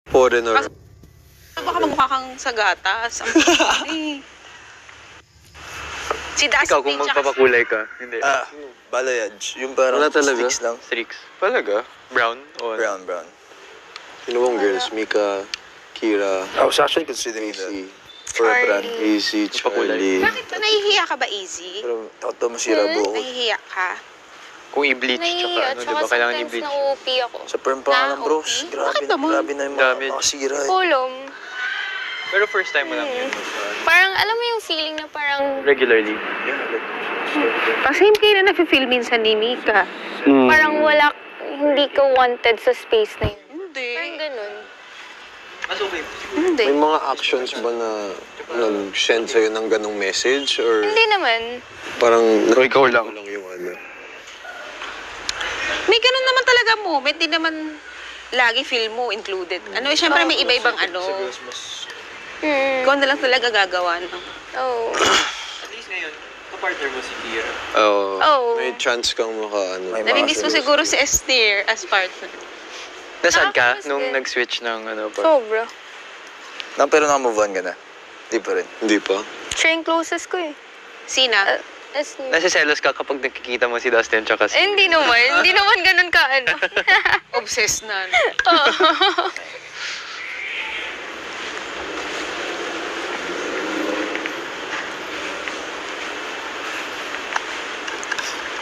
Foreigner. Kasi baka magmukha kang sa gatas. Ang eh. Si Dustin, Ikaw, kung magpapakulay ka, hindi. Balayage. Yung parang Wala talaga. sticks lang. Streaks. Talaga? Brown? O Brown, brown. Sino bang girls? Mika, Kira, I was actually considering that. Easy, For a brand. Easy, Charlie. Bakit ba? Nahihiya ka ba, Easy? Pero takot daw masira buhok. Nahihiya ka? kung i-bleach, tsaka ano, di ba? Kailangan i-bleach. na-OP ako. Sa perm pa nga lang, bros. okay. Grabe, Bakit naman? grabe na yung Damage. mga kasira eh. Kulong. Pero first time mo lang yun. Parang, alam mo yung feeling na parang, Regularly. Pa same kayo na nafe-feel minsan ni Mika. parang wala, hindi ka wanted sa space na yun. Hindi. Parang ganun. Mas okay. Hindi. May mga actions ba na nag-send sa'yo ng ganong message? Or Hindi naman. parang O ikaw lang. yung ano? May ganun naman talaga moment. Di naman lagi feel mo included. Ano, syempre may iba-ibang ano. Ikaw na lang talaga gagawa, no? Oh. At least ngayon, kapartner mo si Kira. Oo. Oh. May chance kang maka, ano. May Namimiss mo siguro si Esther as partner. Nasaan ka Tapos nung din. nag-switch ng ano pa? Sobra. Pero naka-move on ka na. Di pa rin. Hindi pa. Siya yung closest ko eh. Sina? Nasiselos ka kapag nakikita mo si Dustin tsaka si... Hindi naman. Hindi naman ganun ka ano. Obsessed na.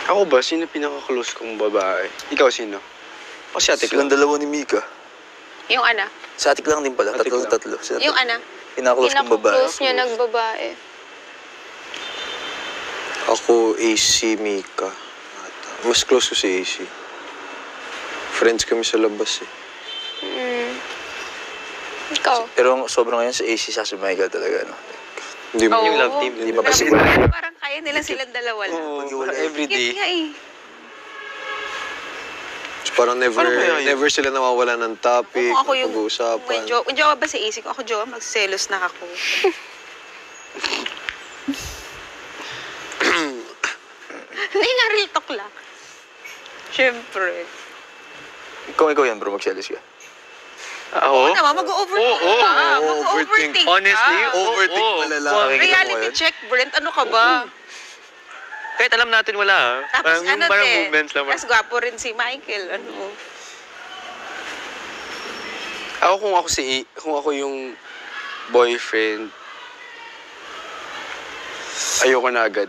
Ako ba? Sino pinaka-close kong babae? Ikaw sino? O si ate Silang Cla? dalawa ni Mika. Yung ana? Sa atik lang din pala. Atik lang. Tatlo. Sila Yung ana? Pinaka-close kong babae. Pinaka-close niya nagbabae. Ako, AC, Mika. Mas close ko si AC. Friends kami sa labas eh. Ikaw. Pero sobrang ngayon sa AC sa si Michael talaga, no? Hindi mo. Oo. Yung love team. Hindi pa kasi. Parang kaya nila silang dalawa lang. Maghiwalay. Everyday. Cute nga eh. Parang never, Ano kaya yun? never sila nawawala ng topic, Kung ako yung pag-uusapan. Kung jowa ba sa isip ko, ako jowa, magselos na ako. Hindi nga, real talk lang. Siyempre. Kung ikaw yan, bro, magselos ka. Oo? Naman, mag-overthink ka. Mag-overthink ka. Honestly, Overthink oo. malala. Oo. Reality check, Brent. Ano ka ba? Kahit alam natin wala ha. Tapos Parang, ano parang din, movements lang. mas gwapo rin si Michael. Ano? Ako kung ako yung boyfriend, ayoko na agad.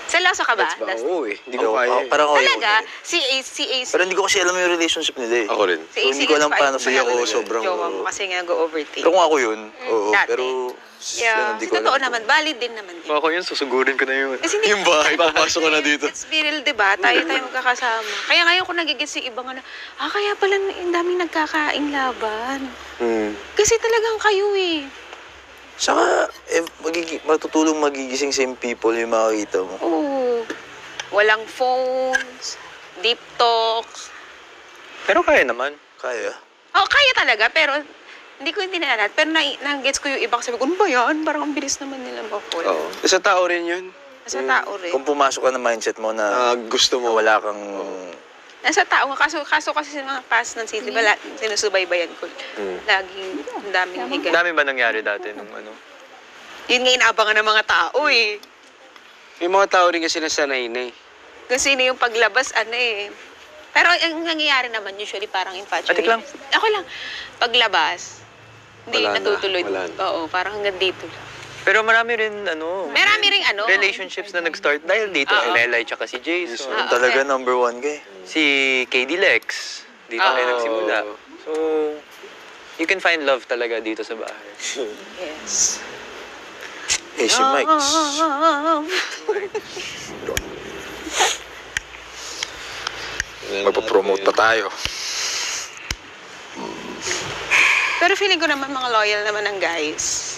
Seryoso ka ba? That's ba? Dustin? Oo eh. Hindi ko kaya. Parang ako Talaga? yun. Si AC. Pero hindi ko kasi alam yung relationship nila eh. Ako rin. Si AC hindi ko alam paano Kasi ako talaga. sobrang... Jowa mo kasi nga go-overthink. Pero kung ako yun, oo. Dati. Pero, Yeah. hindi Kasi ko totoo alam. naman, valid din naman yun. Kung ako yun, susugurin ko na yun. Kasi hindi, Yung bahay, papasok ko na dito. let's be real, diba? Tayo magkakasama. Kaya ngayon ko nagigits yung ibang ano, kaya pala ang daming nagkakaing laban. Kasi talagang kayo eh. Saka, matutulong magigising same people yung makakita mo. Oo. Walang phones, deep talks. Pero kaya naman. Kaya. Oh, kaya talaga, pero hindi na lahat. Pero na-gets ko yung iba kasi sabi ko, ano ba yan? Parang ang bilis naman nila makul. Oo. Sa tao rin yun. Nasa tao rin. Kung pumasok ka na mindset mo na Gusto mo. wala kang... Nasa tao nga. Kaso kasi sa mga past ng city, diba, sinusubaybayan ko. Laging ang daming higa. Dami ba nangyari dati nung ano? Yun nga inaabangan ng mga tao eh. May mga tao rin kasi nasanay na eh. Kung sino yung paglabas, ano eh. Pero ang nangyayari naman, usually parang infatuation. Atik lang. Ako lang. Paglabas, hindi Wala na, natutuloy. wala na. Oo, parang hanggang dito lang. Pero marami rin ano, Marami ring ano. relationships na nag-start dahil dito. Oo. Melay tsaka si Jason. Ah, Talaga okay. number one ka eh. Si KD Lex. Dito Oo. kayo nagsimula. So, you can find love talaga dito sa bahay. Yes. AC Mikes. Magpapromote pa tayo. Pero feeling ko naman mga loyal naman ang guys.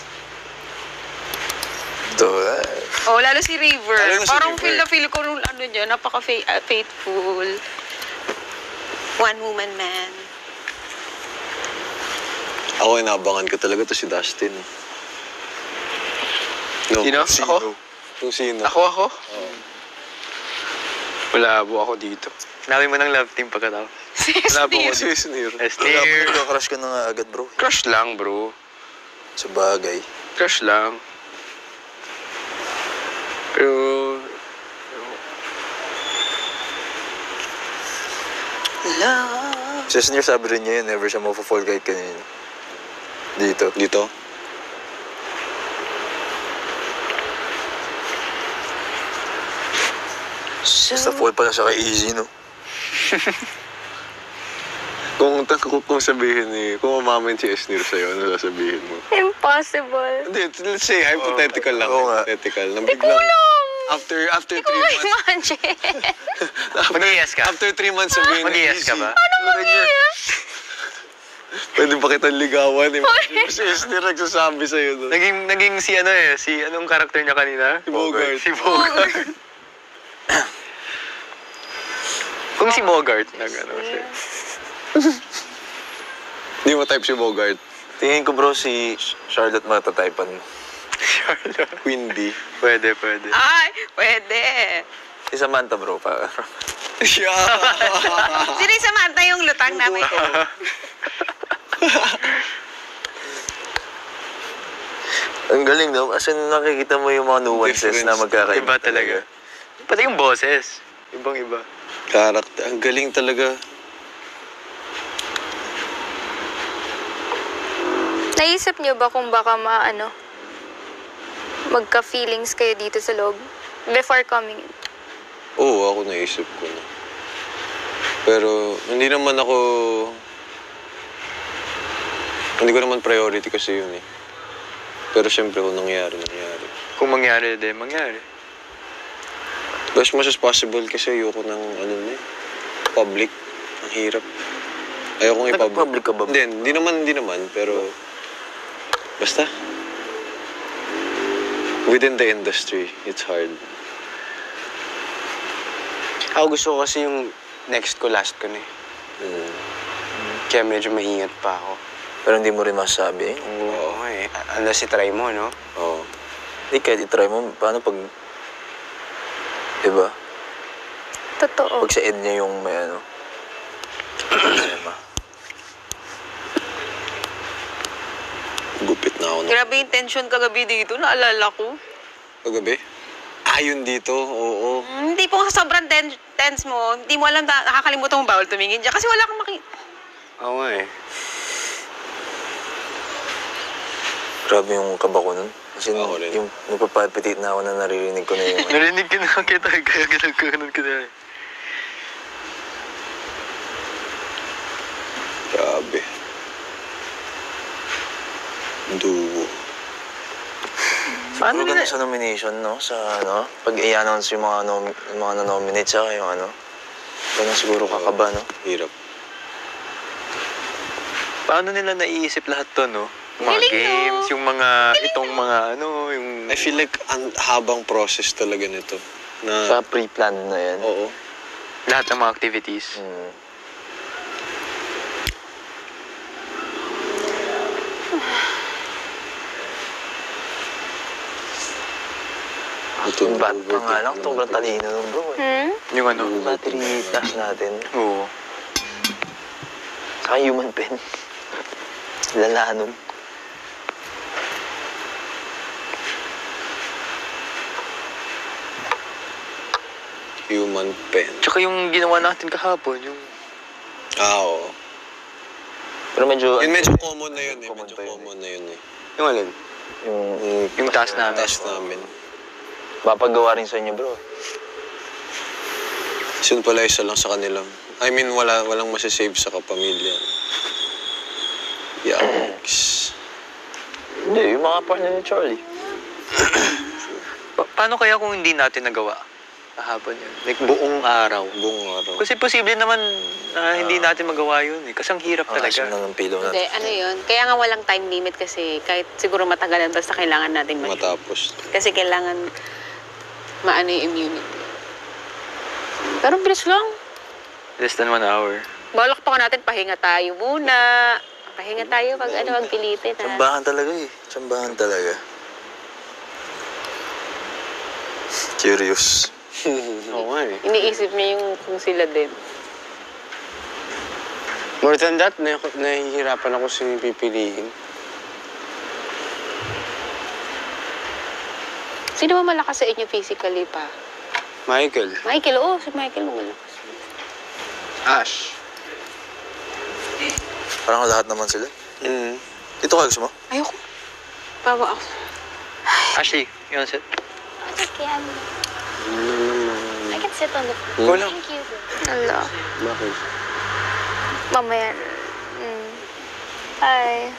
Oh, lalo si River. Lalo na si Parang River. feel ko nung ano niya, napaka-faithful. One woman man. Ako, inaabangan ko talaga to si Dustin. No, Sino? Ako? Kung sino. Ako? Wala ako dito. Namin mo ng love team pagkatapos. Wala po ako. Si Esnir. Wala Esnir. pa crush ka na nga agad, bro. Crush lang, bro. Sa bagay. Crush lang. Pero... Si Esnir sabi rin niya yun, never siya mapafall kahit kanina. Dito. Dito? Basta fall pala siya kay Easy, no? Kung sabihin kung umamin si Esnir sa'yo, ano sasabihin mo? Impossible. Hindi, let's say, hypothetical lang. Oo nga. Hypothetical. Nang Hindi ko biglang, alam. after Hindi 3 ko months, ma-imagine. Mag-iiyas ka? after 3 months sabihin na Mag-iiyas ka easy. ba? Pwede pa kitang ligawan. Si Esnir nagsasabi sa'yo doon. Naging si ano eh, si anong karakter niya kanina? Si Bogart. Si Bogart. Kung si Bogart, nag-ano siya. Hindi mo type si Bogart. Tingin ko, bro, si Charlotte matatypan mo. Queen Bee. Pwede. Ay, pwede. Si Samantha, bro, pa. Yeah. Sino yung Samantha yung lutang namin? Ang galing, no? Kasi nakikita mo yung mga nuances Difference. na magkakaiba. Iba talaga. Pati yung boses. Ibang-iba. Karakter. Ang galing talaga. Naisip niyo ba kung baka magka-feelings kayo dito sa loob? Before coming in. Oo, ako naisip ko na. Pero hindi ko naman priority kasi yun eh. Pero siyempre kung nangyari. Kung mangyari din, mangyari. As much as possible kasi ayoko ng public. Ang hirap. Ayoko ng Nag-public ka ba? Hindi naman. Pero basta. Within the industry, it's hard. Ako gusto ko kasi yung next ko, last ko na eh. Kaya medyo maingat pa ako. Pero hindi mo rin masasabi, eh. Oo eh. Unless i-try mo, no? Oo. Hindi, kahit itry mo, paano pag... Diba? Totoo. Pag sa end niya yung may problema. Gupit na ako. Grabe yung tension kagabi dito, naalala ko. Kagabi? Yun dito, oo. Hindi po sa sobrang tense mo, hindi mo alam, nakakalimutan mo bawal tumingin dyan. Kasi wala kang Oo nga eh. Grabe yung kaba ko nun. Kasi Ako rin. yung nagpapalpitate na ako na naririnig ko na yung... Narinig ka na kita, kaya ginagkanon ka na. Grabe. Duo. Paano ganda sa nomination, no? Sa pag i-announce yung mga na-nominate sa yung ganun siguro kakaba, no? Hirap. Paano nila naiisip lahat to, no? Yung mga Galing, no? games, yung mga, itong mga, yung... I feel like ang habang process talaga nito. Na, Sa pre-plan na yan. oo. Lahat ng mga activities. Yung bat pa nga lang, sobrang talino nun, bro. Yung ano? Yung battery task natin. Oo. Saka human pen. Lala nun. Human pen. Tsaka yung ginawa natin kahapon, yung... Oo. Pero medyo... Yun medyo common na yun eh. Common Medyo pa yun common na yun eh. Yung alin? Yung task namin. Task namin. Mapagawa rin sa inyo, bro. Yun pala isa lang sa kanilang. I mean, walang masasave sa kapamilya. Yikes. Hindi, yung mga partner ni Charlie. Paano kaya kung hindi natin nagawa kahapon yun? Like buong araw. Buong araw. Kasi posible naman na hindi natin magawa yun eh. Kasi ang hirap talaga. Asim na ng pillow Hindi, natin. ano yun. Kaya nga walang time limit kasi kahit siguro matagalan basta kailangan natin Matapos. Kasi kailangan maano yung immunity. Pero bilis lang. Less than 1 hour. Balak pa ka natin, pahinga tayo muna. Pahinga tayo pag magpilitin ha. Tsambahan talaga eh. Tsambahan talaga. Curious. Oo nga eh. Iniisip niya yung kung sila din. More than that, nahihirapan ako sa pipiliin. Sino ba malakas sa inyo physically pa? Michael. Michael, oo, si Michael malakas. Ash. Parang lahat naman sila. Mm. Dito ka, gusto mo? Ayoko. Bawa ako. Ashley, you wanna sit? It's okay, I can sit on the floor. Go lang. Thank you. Ala. Bakit? Mamaya. Hi.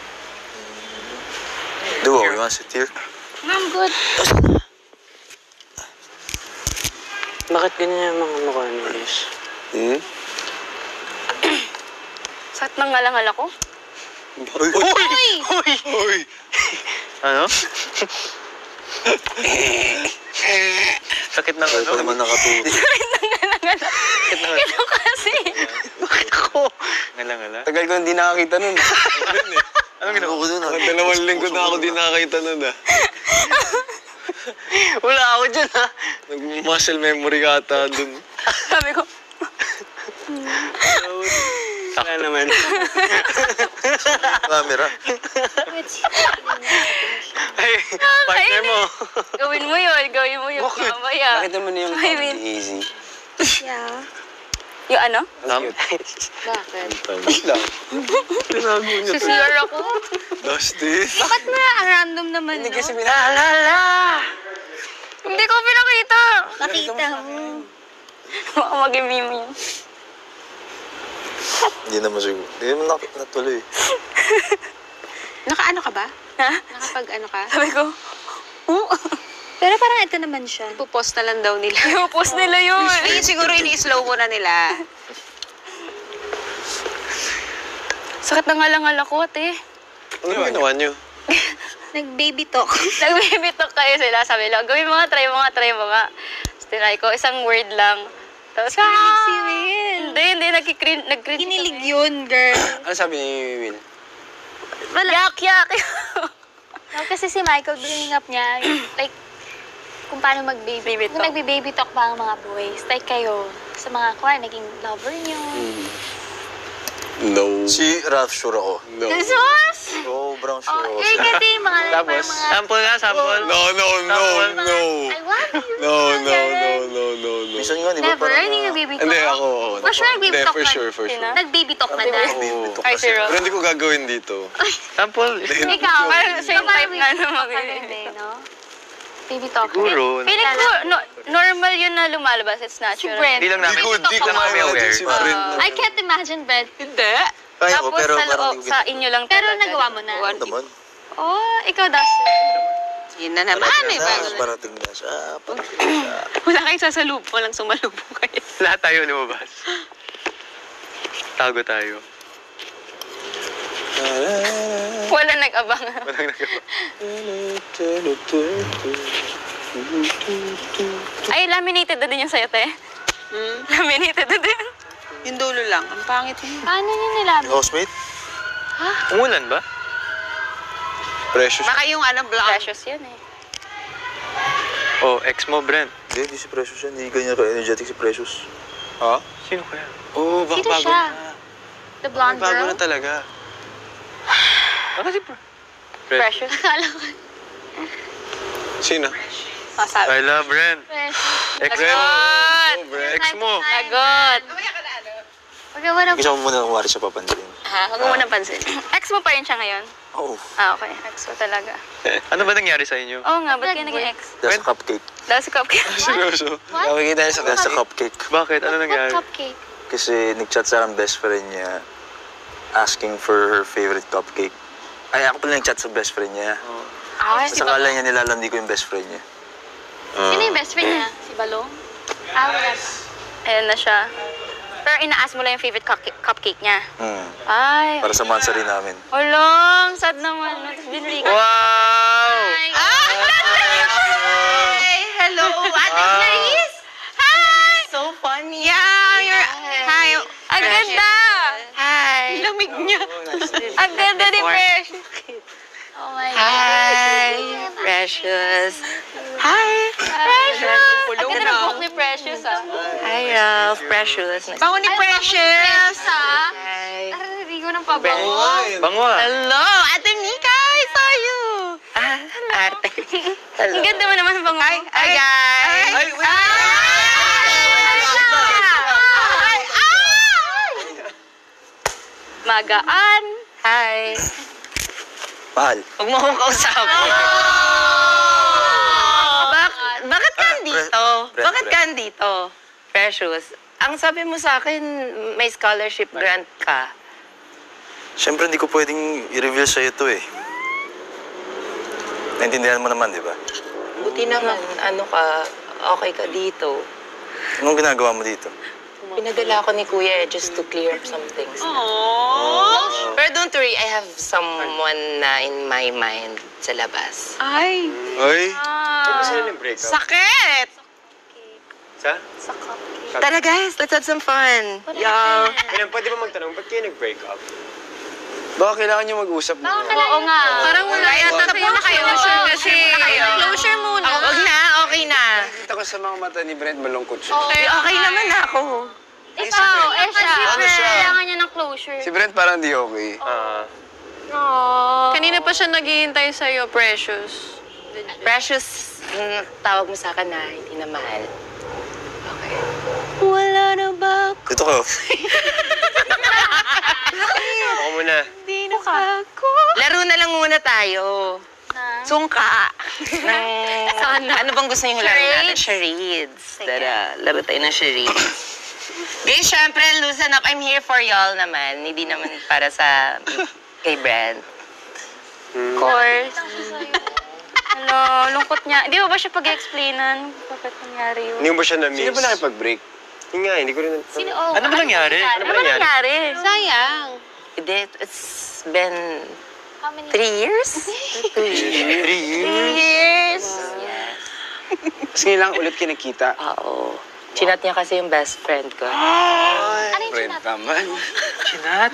Duo, you wanna sit here? I'm good. Bakit ganyan yung mga mukha ni Liz? Hmm? Sakit ng ngalangal ako? Uy! Uy! Uy! Ano? Sakit ng Ito ano? naman nakatuto. Sakit ng ano? Ito kasi. Bakit ako? Ngala-ngala? Tagal ko hindi nakakita nun. Anong ginawa ko? doon? Dalawang linggo na ako din nakakita nun ah. Wala ako dyan, ha? Nag-muscle memory ka ata dun. Sabi ko, Wala naman. Camera. Ay, partner mo. gawin mo yun, mamaya. Bakit naman yung I mean- comedy easy? Yeah. Yung ano? Bakit? Tinago niya to. CR ako. Dusty. Bakit na random naman, Hindi no? kasi minaalala. Hindi ko pinakita. Nakita mo. Baka mag-meme yun. Hindi naman siguro. Hindi naman natuloy. Naka-ano ka ba? Ha? Nakapag-ano ka? Sabi ko, Pero parang ito naman siya. pupost na lang daw nila. Ipopost nila yun. Ay, siguro ini-slow mo na nila. Sakit na ngalangal ako, ate. Ano ginawa niyo? Nag-baby talk. Nagbibitok kayo sila. Sabi lang, gawin mga try. Tapos tinry ko, isang word lang. Tapos, Kinilig si Will. Hindi, nag-cringe Kinilig yun, girl. Ano sabi ni Will? Yak! No, kasi si Michael, bringing up niya, like, kung paano mag-baby. Baby Kung talk. nagbe-baby talk pa ang mga boys, like kayo, sa mga, naging lover niyo. No. Si Ralph, sure ako. No. Jesus! Sobrang sure ako. Eh, kasi mga, Tapos, mga, Sample na, sample. No. I love you. No. Minsan nga, di ba Never, parang... hindi nag-baby talk. Hindi, ako. For sure, nag-baby Hindi, talk for na. sure. Nag-baby talk na na. Oo. Ay, zero. Pero hindi ko gagawin dito. Sample. Ikaw, Parang same type nga baby naman. talk ka rin eh, no? Baby talk. Siguro. Feeling ko, normal yun na lumalabas. It's Si natural. Brent. Di lang namin. Di ko kami aware. si Brent. I can't imagine, Brent. Hindi. Kaya ko, Tapos pero sa parang loob, sa inyo lang Pero talaga. nagawa mo na. Ano naman? Oh, ikaw, Dustin. Yun na naman. Ano ba? Parating na siya. Wala kayong sasalubong. Walang sumalubong kayo. Lahat tayo lumabas. Tago tayo. Wala nag-abang. Walang nagawa. Ay, laminated na din yung sayo, te. Laminated na din. Yung dulo lang. Ang pangit yun. Paano niyo nilabi? Housemate? Umulan ba? Precious. Baka yung ano, blonde. Precious yun eh. Oh, ex mo, Brent. Hindi si Precious yan. Hindi ganyan ka-energetic si Precious. Ha? Sino kaya? Oo, baka Sino bago siya? na. The blonde Bago girl? na talaga. Ano si Precious. Akala ko. Sino? Masabi. I love Brent. Ex mo. Sagot! Ex mo. Sagot! Huwag mo na. Gusto mo muna kung wari siya papansin. Ha? Huwag mo munang pansin. Ex mo pa rin siya ngayon? Oo. Ah, okay. Ex mo talaga. Ano ba nangyari sa inyo? Oo nga, ba't kayo naging ex? Dahil sa cupcake. Dahil si Cupcake. Seryoso? Gawin kita sa Dahil sa cupcake. Bakit? Ano What nangyari? cupcake? Kasi nag-chat sa akin best friend niya asking for her favorite cupcake. Ay, ako pala nag-chat sa best friend niya. Ay, Sa akala niya nilalandi ko yung best friend niya. Sino yung best friend niya? Si Balong? Ah, wala. Ayan na siya. Pero ina-ask mo lang yung favorite cupcake niya. Ay. Para sa mansari namin. Alam, sad naman. Tapos binili ka. Wow! Hi! Hello, Ate Clarice! Hi! So funny. Yeah, you're... Hi. Ang ganda! Hi. Lamig niya. Ang ganda ni Fresh. Oh my God. Hi. Precious. Hi! Precious! Ang ganda ng book ni Precious, ah. Hi, Ralph. Precious. Bango ni Precious! Ay, naririnig ko ng pabango. Bango ah. Hello, Ate Mika! I saw you! Ate. Hello. Ang ganda mo naman ng bango. Hi, guys! Ay, wait! Magaan. Hi! Mahal. Huwag mo akong kausapin. Bakit ka andito? Brent, Bakit ka andito? Precious. Ang sabi mo sa akin, may scholarship grant ka. Siyempre, hindi ko pwedeng i-reveal sa'yo ito eh. Naintindihan mo naman, di ba? Buti naman, okay ka dito. Anong ginagawa mo dito? Pinadala ako ni Kuya just to clear up some things. Pero don't worry, I have someone na in my mind sa labas. Ay, Ay! Ano sila ng breakup? sakit! Sa? Sa cupcake. Tara guys, let's have some fun. Y'all. Kailan, pwede ba magtanong, ba't kayo nag-breakup? Baka kailangan nyo mag-usap Baka muna. Oo nga. Parang wala yata kayo na kayo. Closure muna. Wag na, okay na. Nakita ko sa mga mata ni Brent, malungkot siya. Okay naman ako. Ikaw, Ano siya? Kailangan niya ng closure. Si Brent parang di okay. Kanina pa siya naghihintay sa'yo, Precious. Precious, tawag mo sa akin na hindi na mahal. Okay. Wala na ba Dito ka. Ako muna. di na ako? Laro na lang muna tayo. Sungka. Ano bang gusto niyo laro natin? Charades. Tara, laro tayo ng charades. Guys, syempre, loosen up. I'm here for y'all naman. Hindi naman para sa kay Brent. Of course. Hello, lungkot niya. Di ba siya pag-explainan? Bakit nangyari yun? Hindi mo ba siya na-miss? Sino ba nakipag-break? Yun nga, hindi ko rin... Ano ba nangyari? Ano ba nangyari? Sayang. It's been How many 3 years? 2 years. 3 years? Yes. Tapos ngayon lang ulit kinakita. Oo. Chinat niya kasi yung best friend ko. Ano yung Brent chinat? naman. Chinat?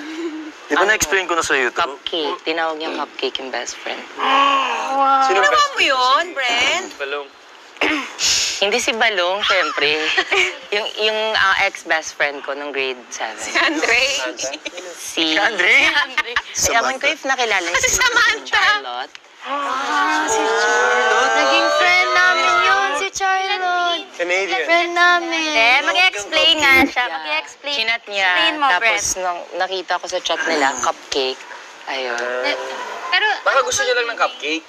Di ba na-explain ko na sa'yo ito? Cupcake. Tinawag niyang cupcake yung best friend. Sino Ginawa best? mo yun, Brent? Balong. Hindi si Balong, syempre. yung ex-best friend ko nung grade 7. Andre. Si... Andre? Ewan ko if nakilala niyo si Samantha. Charlotte. Naging friend namin yun, si Charlotte. Canadian. Friend namin. Mag-explain nga siya. Mag-explain. Chinat niya. Explain mo, Tapos nung nakita ko sa chat nila, cupcake. Ayun. Pero, Baka gusto niya lang ng cupcake.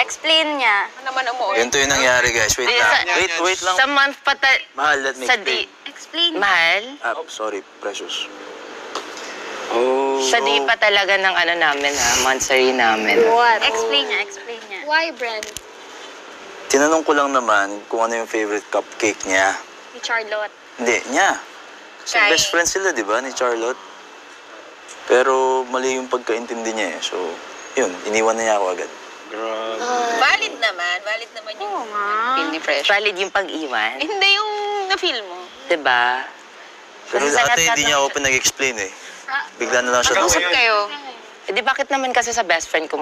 explain niya. Ano naman umuwi? Ganito yung nangyari, guys. Wait lang. Wait lang. Sa month pa Mahal, let me sa explain. Explain. Mahal? Sorry, Precious. Sa day pa talaga ng ano namin monthsary namin. What? Explain niya. Why, Brent? Tinanong ko lang naman kung ano yung favorite cupcake niya. Ni Charlotte. Hindi, niya. Kasi Kay- best friend sila, di ba, ni Charlotte? Pero mali yung pagkaintindi niya eh. So, yun, iniwan na niya ako agad. Valid naman yun. Oo nga. Feel ni Fresh. Valid yung pag-iwan. Hindi yung na-feel mo. Diba? Pero Kasi sa ate, lahat hindi niya ako pinag-explain eh. Bigla na lang siya Usap naman. kayo. Eh, di bakit naman kasi sa best friend ko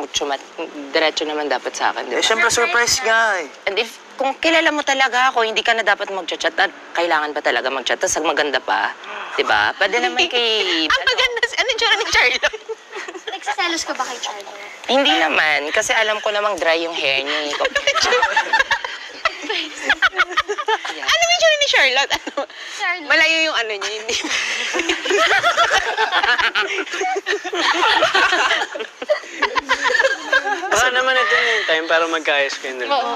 diretso naman dapat sa akin, di Eh, ba? syempre surprise nga eh. And if, kung kilala mo talaga ako, hindi ka na dapat mag-chat at kailangan ba talaga mag-chat? Tapos maganda pa, di ba? Pwede naman kay... Ang maganda, ano tsura ni Charlotte? Nagsiselos ka ba kay Charlotte? Hindi naman, kasi alam ko namang dry yung hair niya. Ano yung tsura ni Charlotte? Ano? Charlotte. Malayo yung ano niya, hindi. Baka naman ito yung time para magkaayos kayo na lang.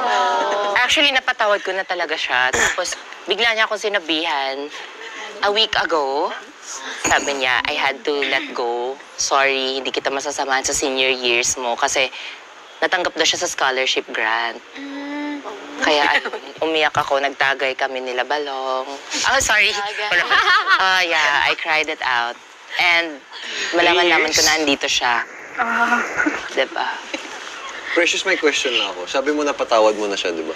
Actually, napatawad ko na talaga siya. Tapos, bigla niya akong sinabihan. A week ago, sabi niya, I had to let go. Sorry, hindi kita masasamahan sa senior years mo kasi natanggap daw siya sa scholarship grant. Kaya umiyak ako, nagtagay kami nila Balong. Oh, sorry. Yeah, I cried it out. And malaman-laman ko na andito siya. Diba? Precious, may question na ako. Sabi mo napatawad mo na siya, di ba?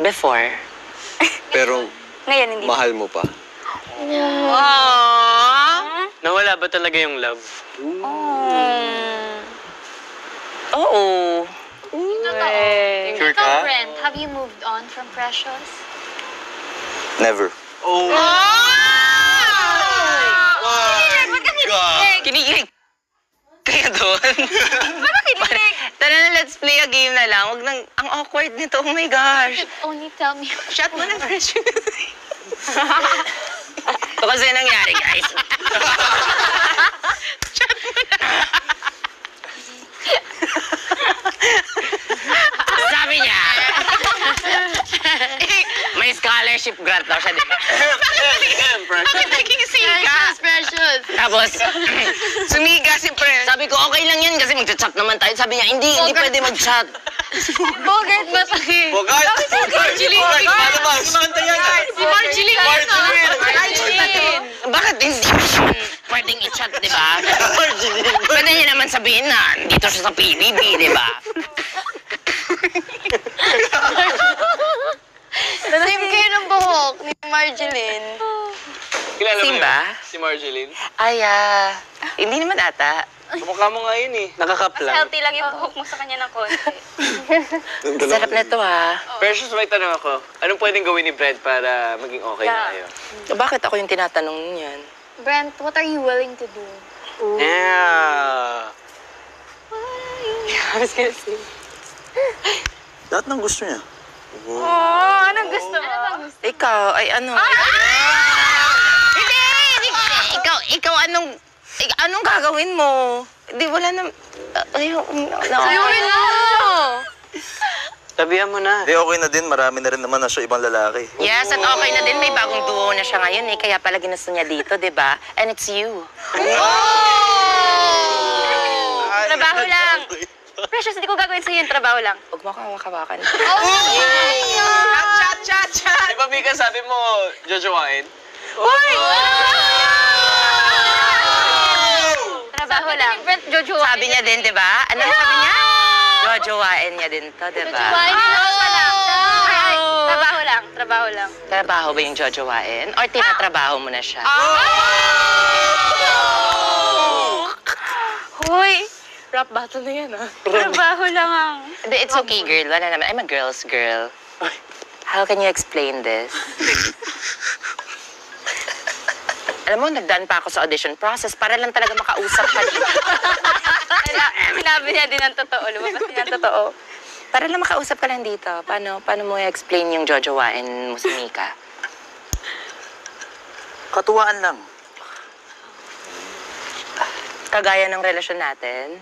Before. Pero Ngayon, hindi. mahal mo pa. Nawala ba talaga yung love? Oo. Sure Ikaw, Brent, have you moved on from Precious? Never. Oh! Kinikilig. Kaya doon. Tara na, let's play a game na lang. Huwag nang, ang awkward nito. Oh my gosh. Only tell me. Shot mo na, Precious. Ito kasi nangyari, guys. Shot mo na. Sabi niya, may scholarship grant daw siya, di ba? Bakit naging singka? Precious. Tapos, sumiga si Pre. Sabi ko, okay lang yan kasi mag-chat naman tayo. Sabi niya, hindi pwede mag-chat. Bogart ba tayo? Bogart! Bogart! Malabas! Si Marjeline. Marjeline. Bakit hindi pwedeng i-chat, di ba? Pwede niya naman sabihin na dito siya sa PBB, di ba? Same kayo ng buhok ni Marjeline. Kilala mo Same yun? ba? Si Marjeline? Ay, hindi naman ata. Mukha mo nga yun eh. Nakakap Mas lang. healthy lang yung buhok mo sa kanya ng konti. Sarap na to, ha? Precious, may tanong ako. Anong pwedeng gawin ni Brent para maging okay na kayo? Bakit ako yung tinatanong niyan? Brent, what are you willing to do? Yeah! Lahat ng gusto niya. Oh, anong gusto mo? Ikaw, ay ano? Hindi! Ikaw anong gagawin mo? Di, wala na... Sayuin mo! Sabihan mo na. Hindi, okay na din. Marami na rin naman na siya ibang lalaki. Yes, at okay na din. May bagong duo na siya ngayon eh. Kaya pala ginusto niya dito, di ba? And it's you. Trabaho lang. Precious, hindi ko gagawin sa'yo yung trabaho lang. Huwag mo kawakan. Chat! Di ba, Mika, sabi mo, jojowain? Trabaho lang. Brent, Jojo. Sabi niya din, di ba? Ano sabi niya? Jojowain niya din to, di ba? Trabaho lang. Trabaho lang. Trabaho ba yung jojowain? Or tinatrabaho mo na siya? Hoy! Rap battle na yan, ah. Trabaho lang ang... Hindi, it's okay, girl. Wala naman. I'm a girl's girl. How can you explain this? Alam mo, nagdaan pa ako sa audition process para lang talaga makausap ka dito. Sinabi niya din ang totoo. Lumabas niya ang totoo. Para lang makausap ka lang dito. Paano mo i-explain yung jojowain mo si Mika? Katuwaan lang. Kagaya ng relasyon natin.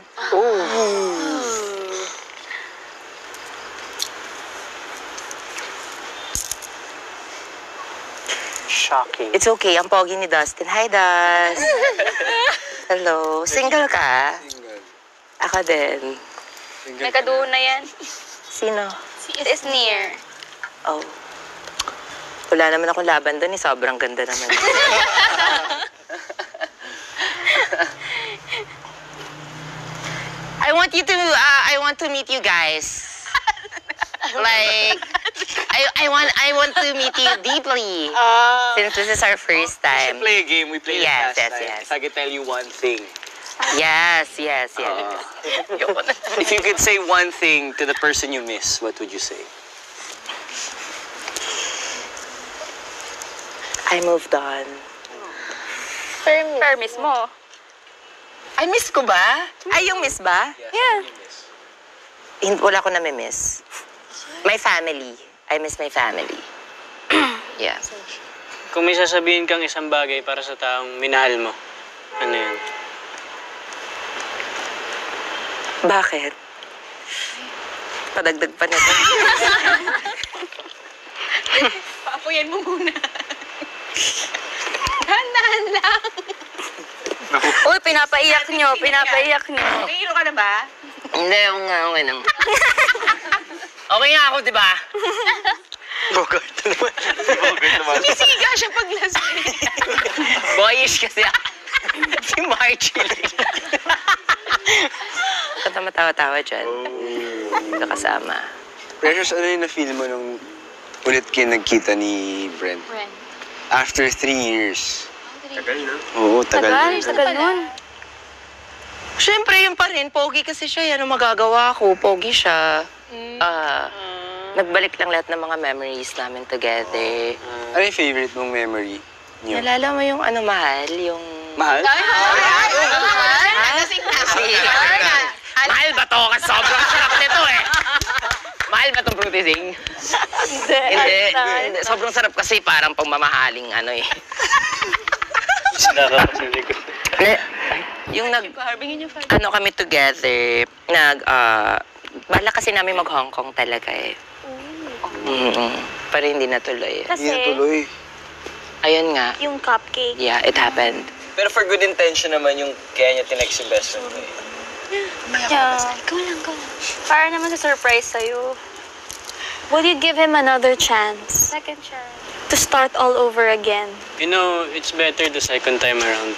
Shocking. It's okay. Ang pogi ni Dustin. Hi, Dust. Hello. Single ka? Single. Ako din. Single May kaduo na yan. Sino? It is near. Oh. Wala naman akong laban doon. Sobrang ganda naman. I want to meet you guys. Like, I want to meet you deeply. Since this is our first time. Play a game. We played Yes, it last yes, time. yes. If I could tell you one thing. Yes. If you could say one thing to the person you miss, what would you say? I moved on. Permis mo. Ay, miss ko ba? Ay, yung miss ba? Yeah. Wala ko nami-miss. My family. I miss my family. Yeah. Kung may sasabihin kang isang bagay para sa taong minahal mo, ano yun? Bakit? Padagdag pa nito. Paapuyan mo muna. Dahan-dahan lang. Uy, pinapaiyak nyo. Nahihilo ka na ba? Hindi, okay lang. Okay nga ako, di ba? Bogart naman. Bogart naman. Sisiga siya pag lasing. Boyish kasi ako. Si Marjorie. Kanta matawa-tawa dyan. Ito kasama. Precious, ano yung na-feel mo nung ulit kayo nagkita ni Brent? Brent. After 3 years. Tagal na? Oo, tagal na. Tagal nun. Siyempre, yun pa rin. Pogi kasi siya. Ano magagawa ko? Pogi siya. Nagbalik lang lahat ng mga memories namin together. Ano yung favorite mong memory niyo? Nalala mo yung ano, mahal? Yung... Mahal? Mahal ba to? Kasi sobrang sarap nito eh. Mahal ba itong fruitising? Hindi. Sobrang sarap kasi parang pangmamahaling ano eh. Yung ano kami together, bala kasi namin mag-Hong Kong talaga eh. Pero hindi natuloy. Kasi, Ayun nga. yung cupcake. Yeah, it happened. Pero for good intention naman yung kaya niya tinext yung best friend mo eh. Yeah. Ikaw lang. Para naman sa surprise sa'yo. Will you give him another chance? Second chance. To start all over again. You know, it's better the second time around.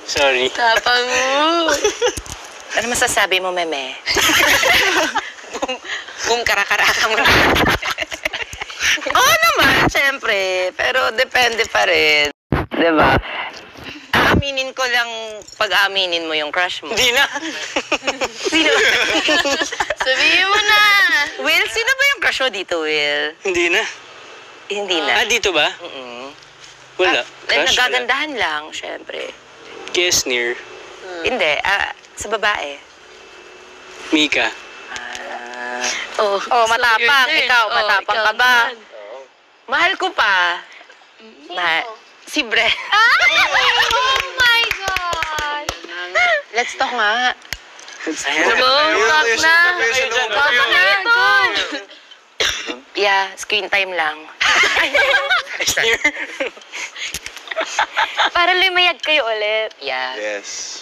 Sorry. Tapang mo. Ano masasabi mo, Meme? Karakara mo na. Oo naman, syempre. Pero depende pa rin. Diba? Aaminin ko lang pag aaminin mo yung crush mo. Hindi na. Sino? Sabihin mo na. Will, sino ba yung crush mo dito, Will? Hindi na. Hindi na. Dito ba? Wala. Crush, wala. Nagagandahan lang, syempre. Guess near. Hindi, sa babae. Mika. Oh, matapang. Ikaw, matapang ka ba? Mahal ko pa. Si Bre. Oh my God! Let's talk nga. Talk na! Yeah, screen time lang. Para lumayag kayo ulit. Yeah. Yes.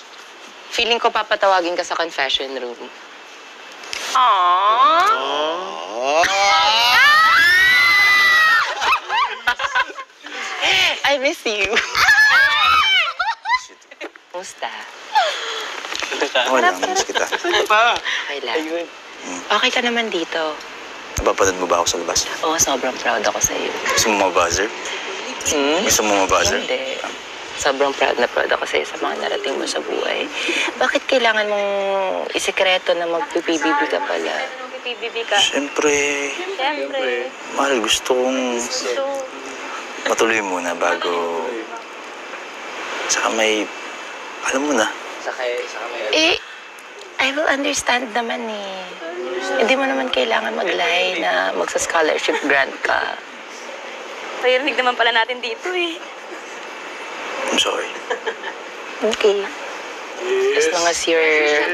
Feeling ko papatawagin ka sa confession room. I miss you. Kumusta? Wala, miss kita. Okay lang. Okay ka naman dito. Napapanood mo ba ako sa labas? Oo, sobrang proud ako sa iyo. Gusto mo mabuzzer? Gusto mo mabuzzer? Hindi. Sobrang proud na proud ako sa'yo sa mga narating mo sa buhay. Bakit kailangan mong isikreto na magpipibibi ka pala? Pipibibi ka. Siyempre, mahal, gusto kong matuloy muna bago... Saka may... Alam mo na. I will understand naman eh. Hindi mo naman kailangan mag-lie na magsa-scholarship grant ka. Parinig naman pala natin dito eh. I'm sorry. Okay. As long as you're...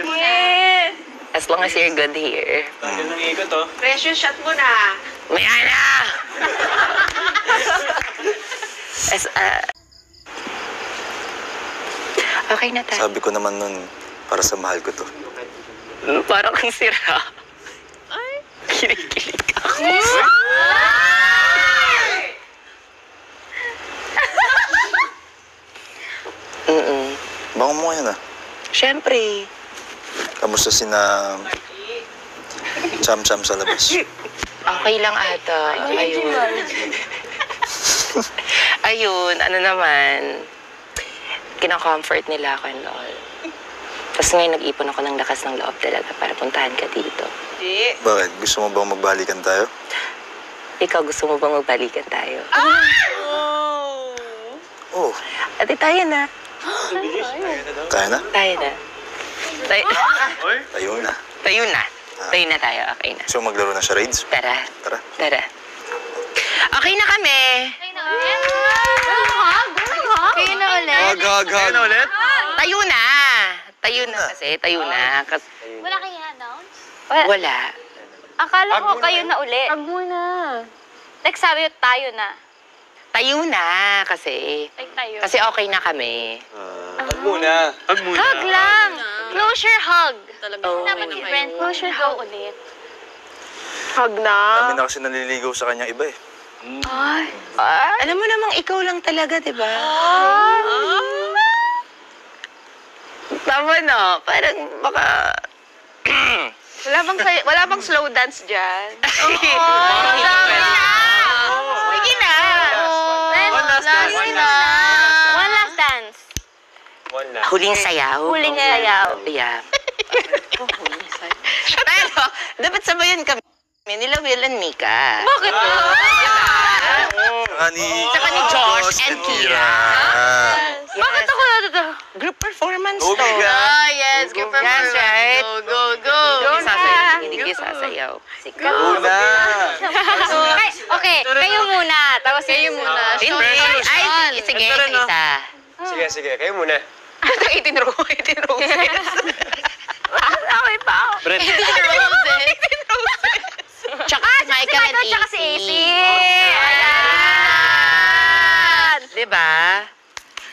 Yeah! As long as you're good here. Nang ikot, oh. Precious shot mo na. Maya na! Okay na tayo. Sabi ko naman nun, para sa mahal ko to. Parang kang sira. Ay! Kinikilig ako. Bango mo yan ah. Siyempre. Kamusta sina... Cham-cham sa labas? Okay lang ata. Ayun. Ayun, ano naman. Kina-comfort nila ako and all. Tapos ngayon nag-ipon ako ng lakas ng loob talaga para puntahan ka dito. Bakit? Gusto mo bang magbalikan tayo? Ikaw, gusto mo bang magbalikan tayo? Oh, Ate, tayo na. kaya na? Tayo na. Tayo na. Tayo na. Tayo na tayo. Okay na. So maglaro na charades? Tara. Tara. Tara. Okay na kami. Kayo na ulit? Kayo na ulit? Hag. Tayo na. Tayo na kasi. Tayo na. Wala kayo announce? Wala. Akala ko kayo na ulit. Wag muna. Like sabi tayo na. Tayo na kasi. Like tayo. Kasi okay na kami. Wag muna. Hug lang. Closure hug. Oh, Dapat yung friend, closure hug ulit. Kami na kasi naliligaw sa kanyang iba eh. Alam mo namang ikaw lang talaga, di ba? Tama na. Parang baka... Wala bang slow dance dyan? Sige na. Sige na. Huling sayaw? Huling sayaw. Yeah. Pero, dapat sabayan kami nila Will and Mika. Bakit? Tsaka ni Josh and Kira. Bakit ako na Group performance Go, to. Mika. yes, group That's right. Go. Hindi kayo sasayaw. Una! Okay, kayo muna. Tapos kayo muna. Hindi. Ay, sige, isa. Sige. Kayo muna. 18 roses. Okay pa ako. Brent. 18 roses. Tsaka si Michael and AC. Tsaka si AC. Ayan. Diba?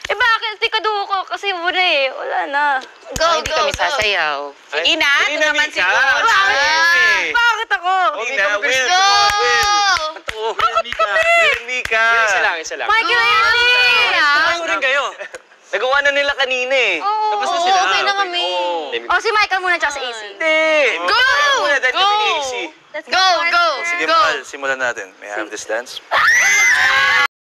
Eh bakit? Tikaduho ko kasi muna eh. Wala na. Hindi kami sasayaw. Sige na, ito naman siguro. Bakit ako? Mika, Will. Mika. Isa lang. Michael and AC. Ano rin kayo? Nagawa na nila kanina eh. Tapos na sila. Okay na kami. Oh, si Michael muna tsaka si AC. Go! Muna, dahil kami ni AC. Let's go. Sige, mahal. Simulan natin. May I have this dance?